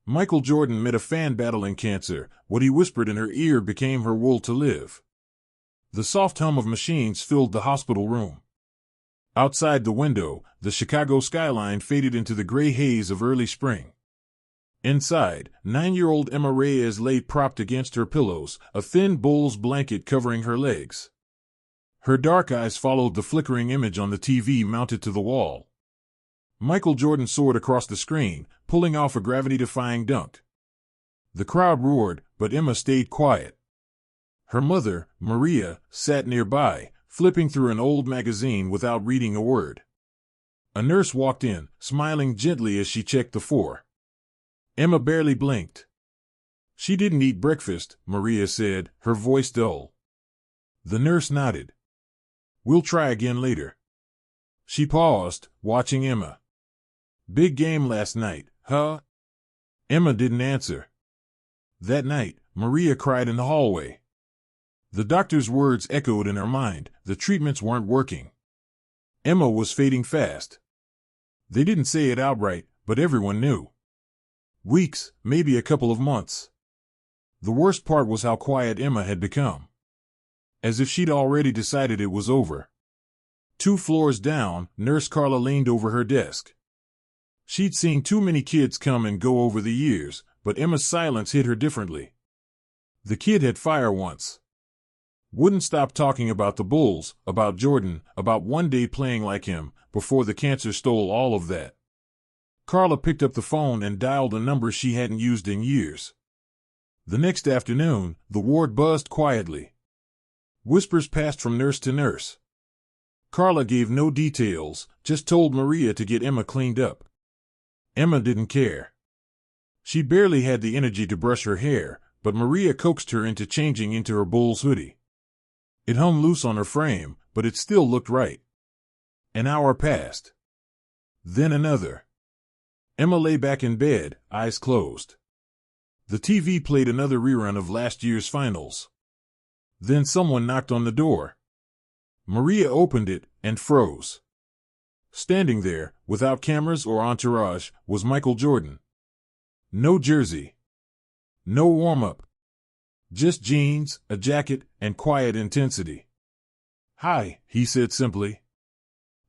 Michael Jordan met a fan battling cancer. What he whispered in her ear became her will to live. The soft hum of machines filled the hospital room. Outside the window, the Chicago skyline faded into the gray haze of early spring. Inside, 9-year-old Emma Reyes lay propped against her pillows, a thin bull's blanket covering her legs. Her dark eyes followed the flickering image on the TV mounted to the wall. Michael Jordan soared across the screen, pulling off a gravity-defying dunk. The crowd roared, but Emma stayed quiet. Her mother, Maria, sat nearby, flipping through an old magazine without reading a word. A nurse walked in, smiling gently as she checked the floor. Emma barely blinked. "She didn't eat breakfast," Maria said, her voice dull. The nurse nodded. "We'll try again later." She paused, watching Emma. "Big game last night, huh?" Emma didn't answer. That night, Maria cried in the hallway. The doctor's words echoed in her mind. The treatments weren't working. Emma was fading fast. They didn't say it outright, but everyone knew. Weeks, maybe a couple of months. The worst part was how quiet Emma had become. As if she'd already decided it was over. 2 floors down, Nurse Carla leaned over her desk. She'd seen too many kids come and go over the years, but Emma's silence hit her differently. The kid had fire once. Wouldn't stop talking about the Bulls, about Jordan, about one day playing like him, before the cancer stole all of that. Carla picked up the phone and dialed a number she hadn't used in years. The next afternoon, the ward buzzed quietly. Whispers passed from nurse to nurse. Carla gave no details, just told Maria to get Emma cleaned up. Emma didn't care. She barely had the energy to brush her hair, but Maria coaxed her into changing into her Bulls hoodie. It hung loose on her frame, but it still looked right. An hour passed. Then another. Emma lay back in bed, eyes closed. The TV played another rerun of last year's finals. Then someone knocked on the door. Maria opened it and froze. Standing there, without cameras or entourage, was Michael Jordan. No jersey. No warm-up. Just jeans, a jacket, and quiet intensity. "Hi," he said simply.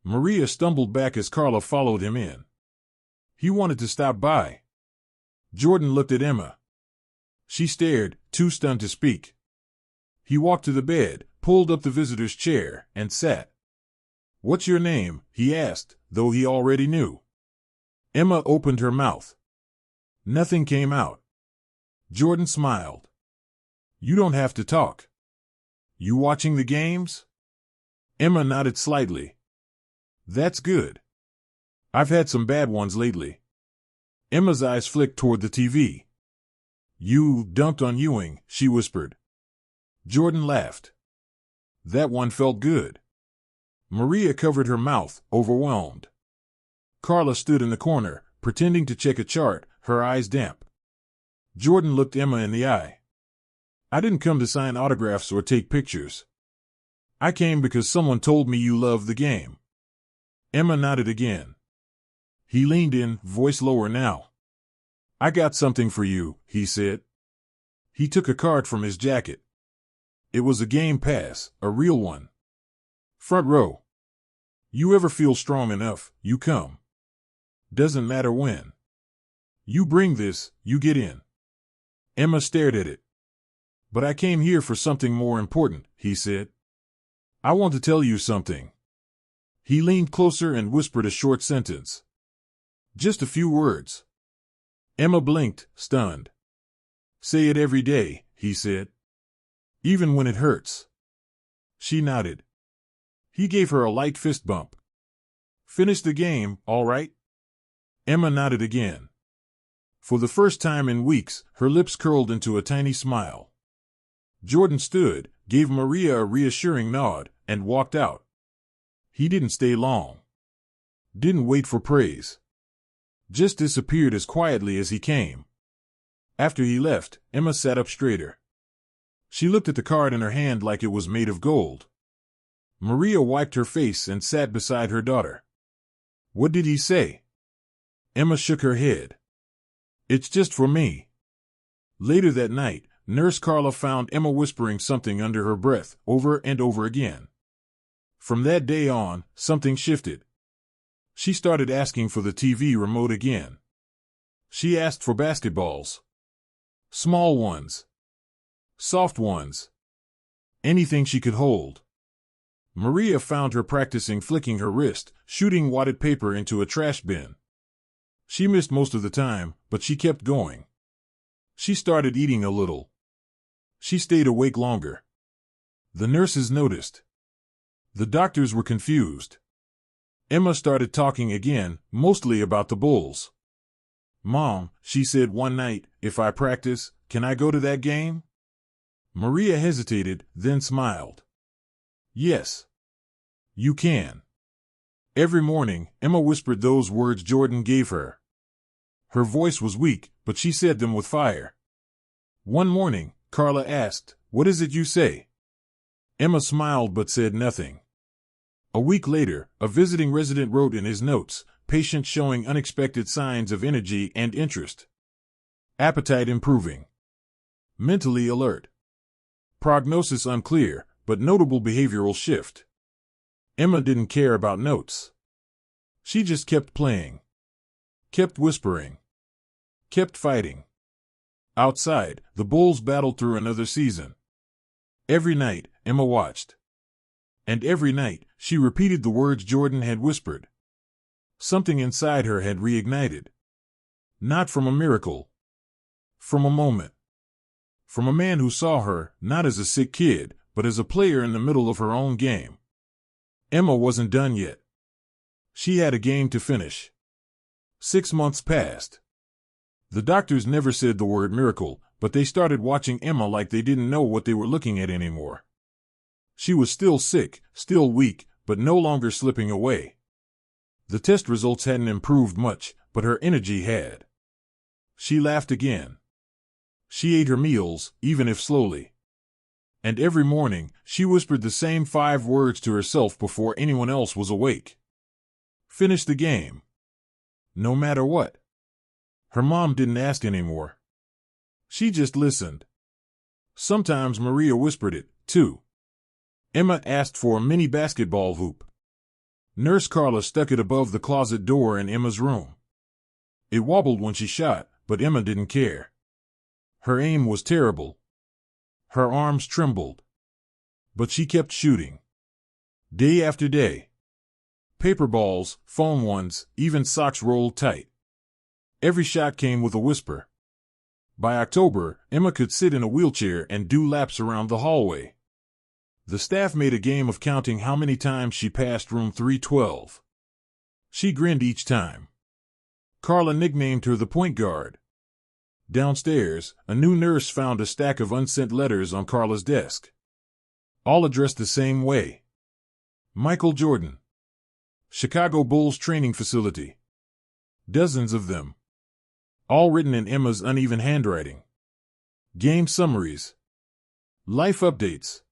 Maria stumbled back as Carla followed him in. He wanted to stop by. Jordan looked at Emma. She stared, too stunned to speak. He walked to the bed, pulled up the visitor's chair, and sat. "What's your name?" he asked, though he already knew. Emma opened her mouth. Nothing came out. Jordan smiled. "You don't have to talk. You watching the games?" Emma nodded slightly. "That's good. I've had some bad ones lately." Emma's eyes flicked toward the TV. "You dunked on Ewing," she whispered. Jordan laughed. "That one felt good." Maria covered her mouth, overwhelmed. Carla stood in the corner, pretending to check a chart, her eyes damp. Jordan looked Emma in the eye. "I didn't come to sign autographs or take pictures. I came because someone told me you loved the game." Emma nodded again. He leaned in, voice lower now. "I got something for you," he said. He took a card from his jacket. It was a game pass, a real one. Front row. You ever feel strong enough, you come. Doesn't matter when. You bring this, you get in. Emma stared at it. "But I came here for something more important," he said. "I want to tell you something." He leaned closer and whispered a short sentence. Just a few words. Emma blinked, stunned. "Say it every day," he said. "Even when it hurts." She nodded. He gave her a light fist bump. "Finish the game, all right?" Emma nodded again. For the first time in weeks, her lips curled into a tiny smile. Jordan stood, gave Maria a reassuring nod, and walked out. He didn't stay long. Didn't wait for praise. Just disappeared as quietly as he came. After he left, Emma sat up straighter. She looked at the card in her hand like it was made of gold. Maria wiped her face and sat beside her daughter. "What did he say?" Emma shook her head. It's just for me. Later that night, Nurse Carla found Emma whispering something under her breath, over and over again. From that day on, something shifted. She started asking for the TV remote again. She asked for basketballs. Small ones. Soft ones. Anything she could hold. Maria found her practicing flicking her wrist, shooting wadded paper into a trash bin. She missed most of the time, but she kept going. She started eating a little. She stayed awake longer. The nurses noticed. The doctors were confused. Emma started talking again, mostly about the Bulls. "Mom," she said one night, "if I practice, can I go to that game?" Maria hesitated, then smiled. "Yes. You can." Every morning, Emma whispered those words Jordan gave her. Her voice was weak, but she said them with fire. One morning, Carla asked, "What is it you say?" Emma smiled but said nothing. A week later, a visiting resident wrote in his notes, "Patient showing unexpected signs of energy and interest. Appetite improving. Mentally alert. Prognosis unclear, but notable behavioral shift." Emma didn't care about notes. She just kept playing. Kept whispering. Kept fighting. Outside, the Bulls battled through another season. Every night, Emma watched. And every night, she repeated the words Jordan had whispered. Something inside her had reignited. Not from a miracle. From a moment. From a man who saw her, not as a sick kid, but as a player in the middle of her own game. Emma wasn't done yet. She had a game to finish. 6 months passed. The doctors never said the word miracle, but they started watching Emma like they didn't know what they were looking at anymore. She was still sick, still weak, but no longer slipping away. The test results hadn't improved much, but her energy had. She laughed again. She ate her meals, even if slowly. And every morning, she whispered the same 5 words to herself before anyone else was awake. Finish the game. No matter what. Her mom didn't ask anymore. She just listened. Sometimes Maria whispered it, too. Emma asked for a mini basketball hoop. Nurse Carla stuck it above the closet door in Emma's room. It wobbled when she shot, but Emma didn't care. Her aim was terrible. Her arms trembled. But she kept shooting. Day after day. Paper balls, foam ones, even socks rolled tight. Every shot came with a whisper. By October, Emma could sit in a wheelchair and do laps around the hallway. The staff made a game of counting how many times she passed room 312. She grinned each time. Carla nicknamed her the point guard. Downstairs, a new nurse found a stack of unsent letters on Carla's desk. All addressed the same way. Michael Jordan. Chicago Bulls Training Facility. Dozens of them. All written in Emma's uneven handwriting. Game summaries. Life updates.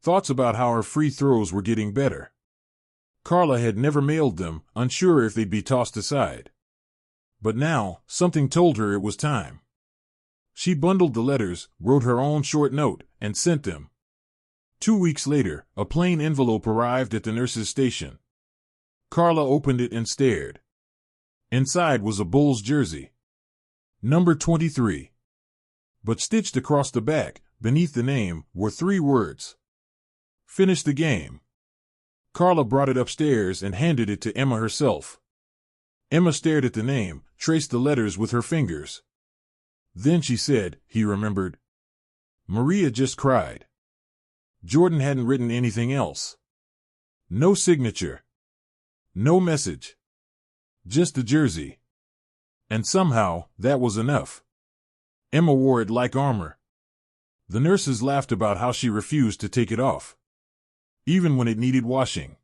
Thoughts about how her free throws were getting better. Carla had never mailed them, unsure if they'd be tossed aside. But now, something told her it was time. She bundled the letters, wrote her own short note, and sent them. 2 weeks later, a plain envelope arrived at the nurse's station. Carla opened it and stared. Inside was a Bulls jersey. Number 23. But stitched across the back, beneath the name, were 3 words. Finish the game. Carla brought it upstairs and handed it to Emma herself. Emma stared at the name, traced the letters with her fingers. Then she said, he remembered. Maria just cried. Jordan hadn't written anything else. No signature. No message. Just the jersey. And somehow, that was enough. Emma wore it like armor. The nurses laughed about how she refused to take it off. Even when it needed washing.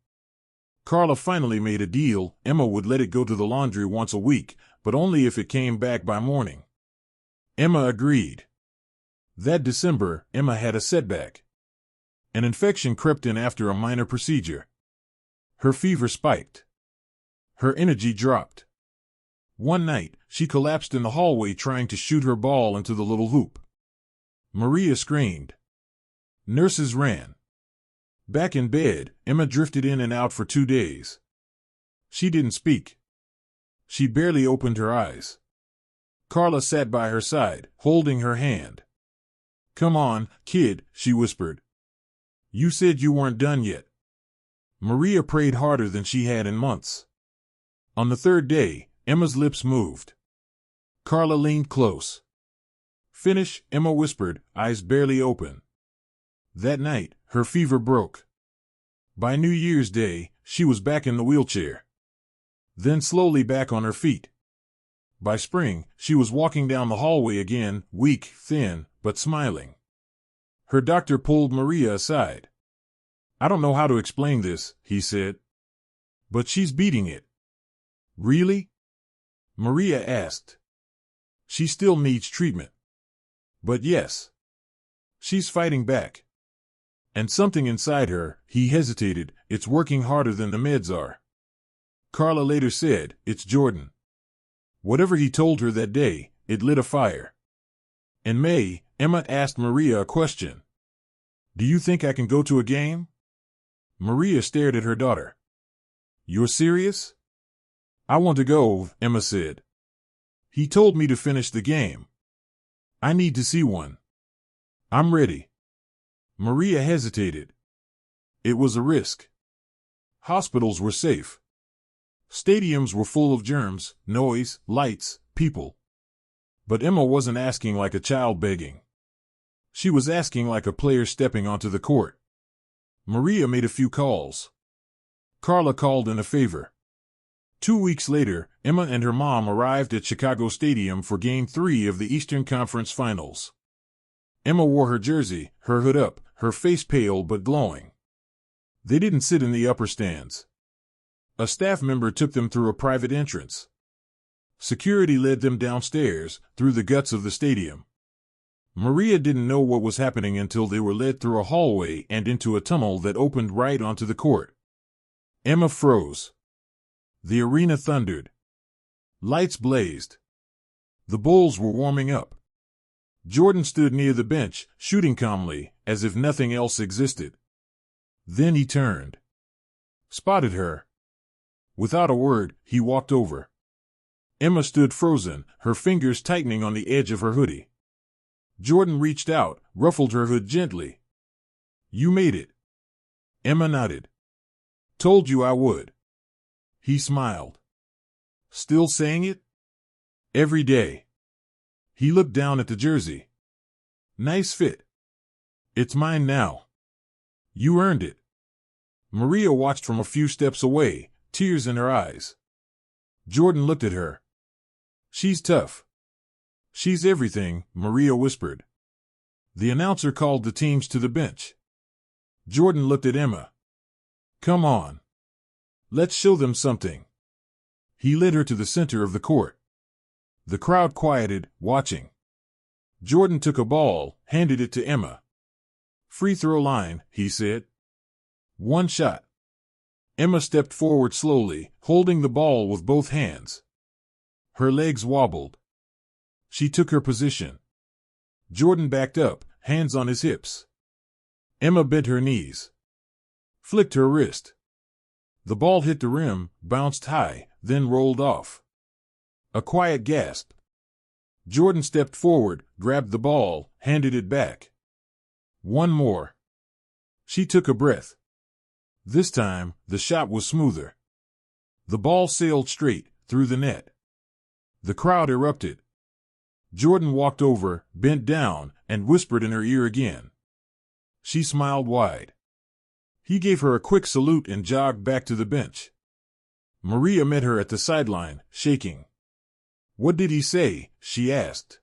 Carla finally made a deal. Emma would let it go to the laundry once a week, but only if it came back by morning. Emma agreed. That December, Emma had a setback. An infection crept in after a minor procedure. Her fever spiked. Her energy dropped. One night, she collapsed in the hallway trying to shoot her ball into the little hoop. Maria screamed. Nurses ran. Back in bed, Emma drifted in and out for 2 days. She didn't speak. She barely opened her eyes. Carla sat by her side, holding her hand. "Come on, kid," she whispered. "You said you weren't done yet." Maria prayed harder than she had in months. On the 3rd day, Emma's lips moved. Carla leaned close. "Finish," Emma whispered, eyes barely open. That night, her fever broke. By New Year's Day, she was back in the wheelchair. Then slowly back on her feet. By spring, she was walking down the hallway again, weak, thin, but smiling. Her doctor pulled Maria aside. "I don't know how to explain this," he said. "But she's beating it." "Really?" Maria asked. "She still needs treatment." "But yes. She's fighting back. And something inside her," he hesitated, "it's working harder than the meds are." Carla later said, "It's Jordan." Whatever he told her that day, it lit a fire. In May, Emma asked Maria a question. "Do you think I can go to a game?" Maria stared at her daughter. "You're serious?" "I want to go," Emma said. "He told me to finish the game. I need to see one. I'm ready." Maria hesitated. It was a risk. Hospitals were safe. Stadiums were full of germs, noise, lights, people. But Emma wasn't asking like a child begging. She was asking like a player stepping onto the court. Maria made a few calls. Carla called in a favor. 2 weeks later, Emma and her mom arrived at Chicago Stadium for Game 3 of the Eastern Conference Finals. Emma wore her jersey, her hood up, her face pale but glowing. They didn't sit in the upper stands. A staff member took them through a private entrance. Security led them downstairs, through the guts of the stadium. Maria didn't know what was happening until they were led through a hallway and into a tunnel that opened right onto the court. Emma froze. The arena thundered. Lights blazed. The Bulls were warming up. Jordan stood near the bench, shooting calmly, as if nothing else existed. Then he turned. Spotted her. Without a word, he walked over. Emma stood frozen, her fingers tightening on the edge of her hoodie. Jordan reached out, ruffled her hood gently. "You made it." Emma nodded. "Told you I would." He smiled. "Still saying it?" "Every day." He looked down at the jersey. "Nice fit." "It's mine now." "You earned it." Maria watched from a few steps away, tears in her eyes. Jordan looked at her. "She's tough." "She's everything," Maria whispered. The announcer called the teams to the bench. Jordan looked at Emma. "Come on. Let's show them something." He led her to the center of the court. The crowd quieted, watching. Jordan took a ball, handed it to Emma. "Free throw line," he said. "One shot." Emma stepped forward slowly, holding the ball with both hands. Her legs wobbled. She took her position. Jordan backed up, hands on his hips. Emma bent her knees. Flicked her wrist. The ball hit the rim, bounced high, then rolled off. A quiet gasp. Jordan stepped forward, grabbed the ball, handed it back. "One more." She took a breath. This time, the shot was smoother. The ball sailed straight, through the net. The crowd erupted. Jordan walked over, bent down, and whispered in her ear again. She smiled wide. He gave her a quick salute and jogged back to the bench. Maria met her at the sideline, shaking. "What did he say?" she asked.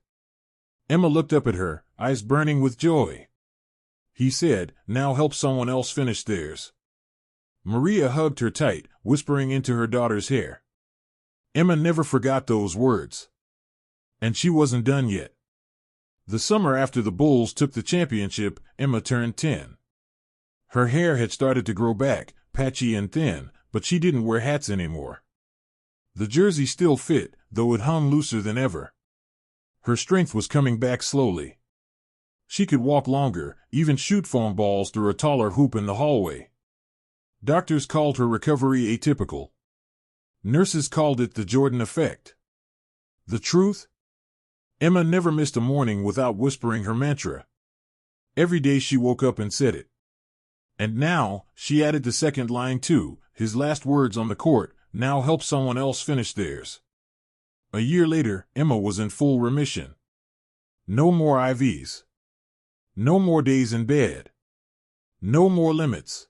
Emma looked up at her, eyes burning with joy. "He said, 'Now help someone else finish theirs.'" Maria hugged her tight, whispering into her daughter's hair. Emma never forgot those words. And she wasn't done yet. The summer after the Bulls took the championship, Emma turned 10. Her hair had started to grow back, patchy and thin, but she didn't wear hats anymore. The jersey still fit, though it hung looser than ever. Her strength was coming back slowly. She could walk longer, even shoot foam balls through a taller hoop in the hallway. Doctors called her recovery atypical. Nurses called it the Jordan effect. The truth? Emma never missed a morning without whispering her mantra. Every day she woke up and said it. And now, she added the second line too, his last words on the court, now help someone else finish theirs. A year later, Emma was in full remission. No more IVs. No more days in bed. No more limits.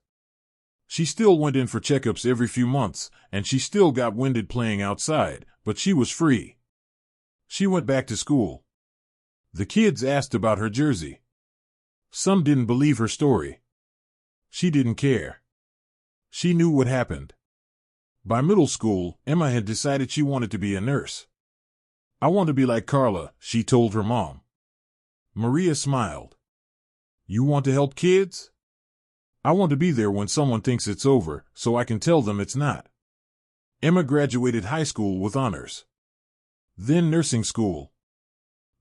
She still went in for checkups every few months, and she still got winded playing outside, but she was free. She went back to school. The kids asked about her jersey. Some didn't believe her story. She didn't care. She knew what happened. By middle school, Emma had decided she wanted to be a nurse. I want to be like Carla, she told her mom. Maria smiled. You want to help kids? I want to be there when someone thinks it's over, so I can tell them it's not. Emma graduated high school with honors. Then nursing school.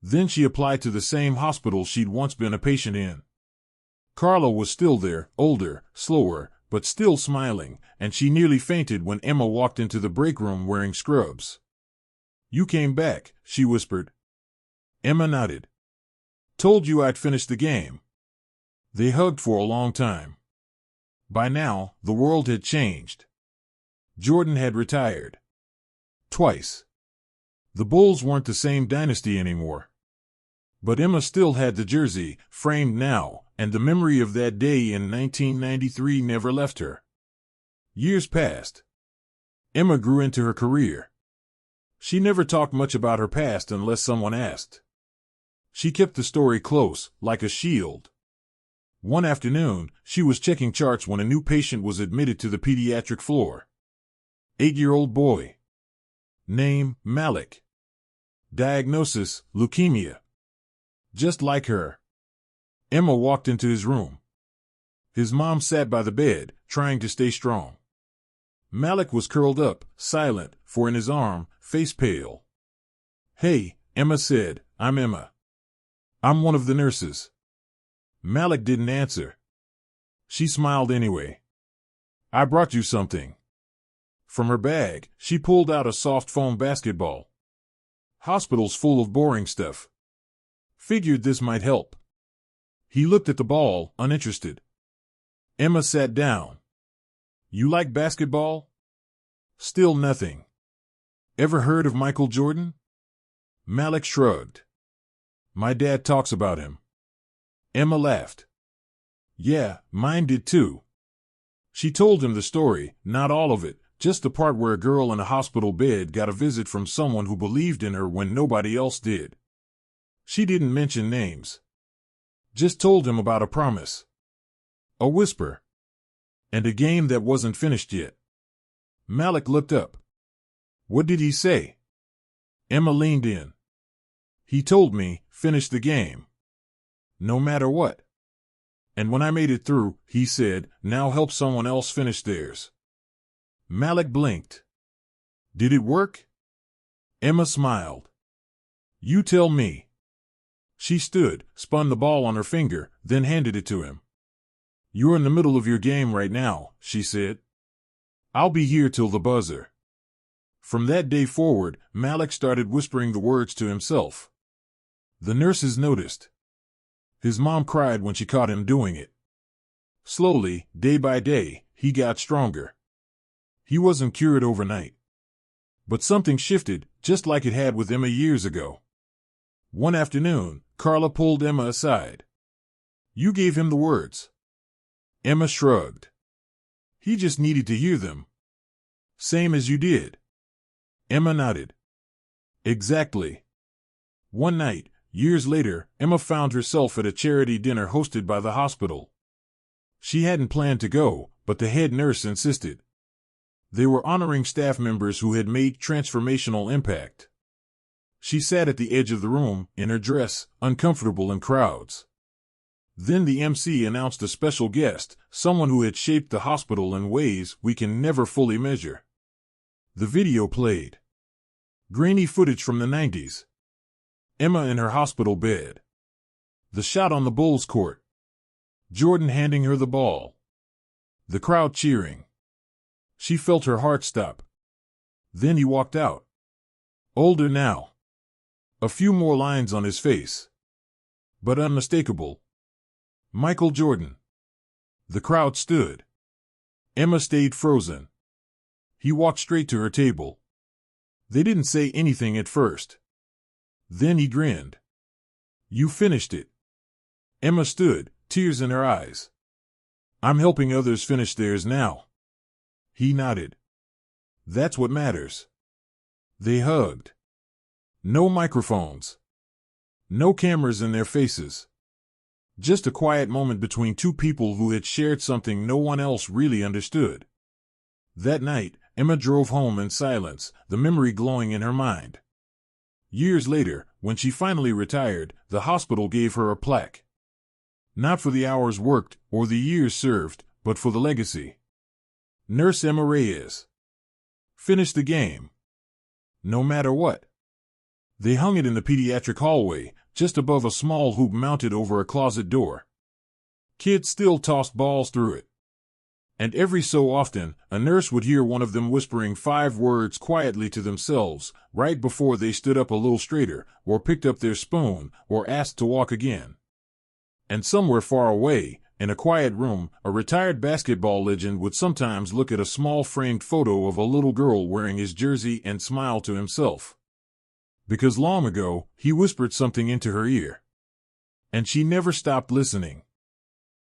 Then she applied to the same hospital she'd once been a patient in. Carla was still there, older, slower, but still smiling, and she nearly fainted when Emma walked into the break room wearing scrubs. You came back, she whispered. Emma nodded. Told you I'd finish the game. They hugged for a long time. By now, the world had changed. Jordan had retired. Twice. The Bulls weren't the same dynasty anymore. But Emma still had the jersey, framed now, and the memory of that day in 1993 never left her. Years passed. Emma grew into her career. She never talked much about her past unless someone asked. She kept the story close, like a shield. One afternoon, she was checking charts when a new patient was admitted to the pediatric floor. 8-year-old boy. Name, Malik. Diagnosis, leukemia. Just like her. Emma walked into his room. His mom sat by the bed, trying to stay strong. Malik was curled up, silent, for in his arm, face pale. Hey, Emma said, I'm Emma. I'm one of the nurses. Malik didn't answer. She smiled anyway. I brought you something. From her bag, she pulled out a soft foam basketball. Hospital's full of boring stuff. Figured this might help. He looked at the ball, uninterested. Emma sat down. You like basketball? Still nothing. Ever heard of Michael Jordan? Malik shrugged. My dad talks about him. Emma laughed. Yeah, mine did too. She told him the story, not all of it, just the part where a girl in a hospital bed got a visit from someone who believed in her when nobody else did. She didn't mention names. Just told him about a promise. A whisper. And a game that wasn't finished yet. Malik looked up. What did he say? Emma leaned in. He told me, finish the game. No matter what. And when I made it through, he said, now help someone else finish theirs. Malik blinked. Did it work? Emma smiled. You tell me. She stood, spun the ball on her finger, then handed it to him. You're in the middle of your game right now, she said. I'll be here till the buzzer. From that day forward, Malik started whispering the words to himself. The nurses noticed. His mom cried when she caught him doing it. Slowly, day by day, he got stronger. He wasn't cured overnight. But something shifted, just like it had with Emma years ago. One afternoon, Carla pulled Emma aside. You gave him the words. Emma shrugged. He just needed to hear them. Same as you did. Emma nodded. Exactly. One night, years later, Emma found herself at a charity dinner hosted by the hospital. She hadn't planned to go, but the head nurse insisted. They were honoring staff members who had made transformational impact. She sat at the edge of the room, in her dress, uncomfortable in crowds. Then the MC announced a special guest, someone who had shaped the hospital in ways we can never fully measure. The video played. Grainy footage from the 90s. Emma in her hospital bed. The shot on the Bulls court. Jordan handing her the ball. The crowd cheering. She felt her heart stop. Then he walked out. Older now. A few more lines on his face. But unmistakable. Michael Jordan. The crowd stood. Emma stayed frozen. He walked straight to her table. They didn't say anything at first. Then he grinned. You finished it. Emma stood, tears in her eyes. I'm helping others finish theirs now. He nodded. That's what matters. They hugged. No microphones. No cameras in their faces. Just a quiet moment between two people who had shared something no one else really understood. That night, Emma drove home in silence, the memory glowing in her mind. Years later, when she finally retired, the hospital gave her a plaque. Not for the hours worked or the years served, but for the legacy. Nurse Emma Reyes. Finished the game. No matter what. They hung it in the pediatric hallway, just above a small hoop mounted over a closet door. Kids still tossed balls through it. And every so often, a nurse would hear one of them whispering 5 words quietly to themselves, right before they stood up a little straighter, or picked up their spoon, or asked to walk again. And somewhere far away, in a quiet room, a retired basketball legend would sometimes look at a small framed photo of a little girl wearing his jersey and smile to himself. Because long ago, he whispered something into her ear. And she never stopped listening.